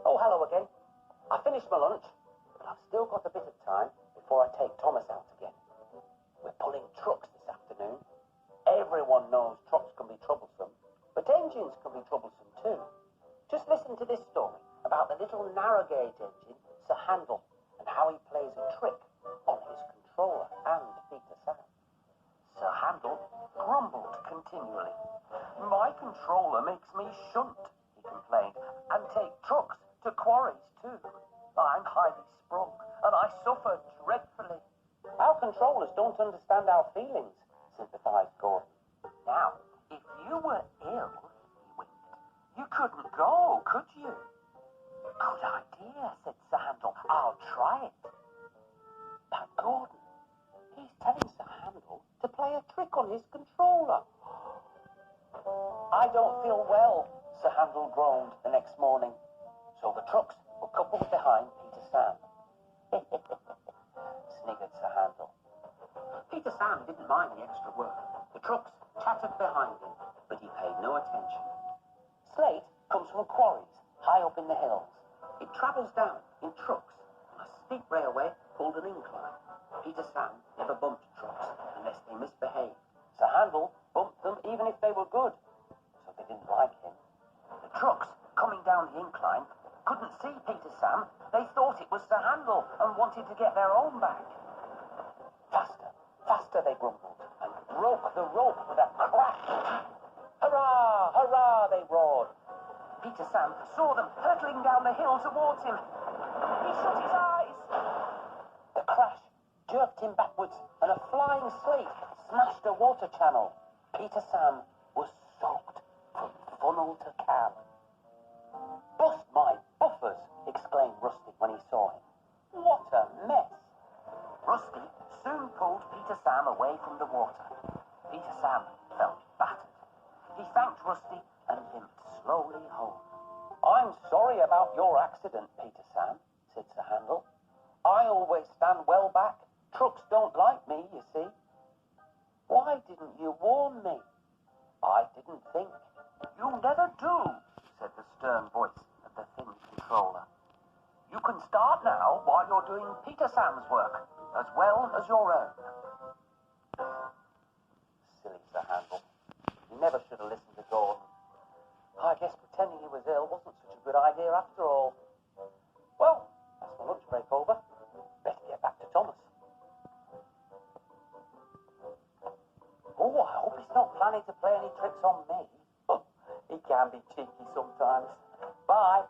Oh, hello again. I finished my lunch, but I've still got a bit of time before I take Thomas out again. We're pulling trucks this afternoon. Everyone knows trucks can be troublesome, but engines can be troublesome too. Just listen to this story about the little narrow gauge engine, Sir Handel, and how he plays a trick on his controller and Peter Sam. Sir Handel grumbled continually. My controller makes me shunt, he complained, and take trucks to quarries too. I'm highly sprung, and I suffer dreadfully. Our controllers don't understand our feelings, sympathized Gordon. Now, if you were ill, he winked, you couldn't go, could you? Good idea, said Sir Handel. I'll try it. But Gordon, he's telling Sir Handel to play a trick on his controller. I don't feel well, Sir Handel groaned the next morning. So the trucks were coupled behind Peter Sam. Sniggered Sir Handel. Peter Sam didn't mind the extra work. The trucks chattered behind him, but he paid no attention. Slate comes from quarries high up in the hills. It travels down in trucks on a steep railway called an incline. Peter Sam never bumped trucks unless they misbehaved. Sir Handel bumped them even if they were good, so they didn't like him. The trucks coming down the incline couldn't see Peter Sam. They thought it was Sir Handel and wanted to get their own back. Faster, faster, they grumbled, and broke the rope with a crack. Hurrah, hurrah, they roared. Peter Sam saw them hurtling down the hill towards him. He shut his eyes. The crash jerked him backwards, and a flying slate smashed a water channel. Peter Sam was soaked from funnel to cab. Bust my buffers, exclaimed Rusty when he saw him. What a mess. Rusty soon pulled Peter Sam away from the water. Peter Sam felt battered. He thanked Rusty and limped slowly home. I'm sorry about your accident, Peter Sam, said Sir Handel. I always stand well back. Trucks don't like me, you see. Why didn't you warn me? I didn't think. You never do, said the stern voice of the thin controller. You can start now while you're doing Peter Sam's work, as well as your own. Silly Sir Handel. He never should have listened to Gordon. I guess pretending he was ill wasn't such a good idea after all. Well, that's my lunch break over. Better get back to Thomas. Oh, I hope he's not planning to play any tricks on me. He can be cheeky sometimes. Bye.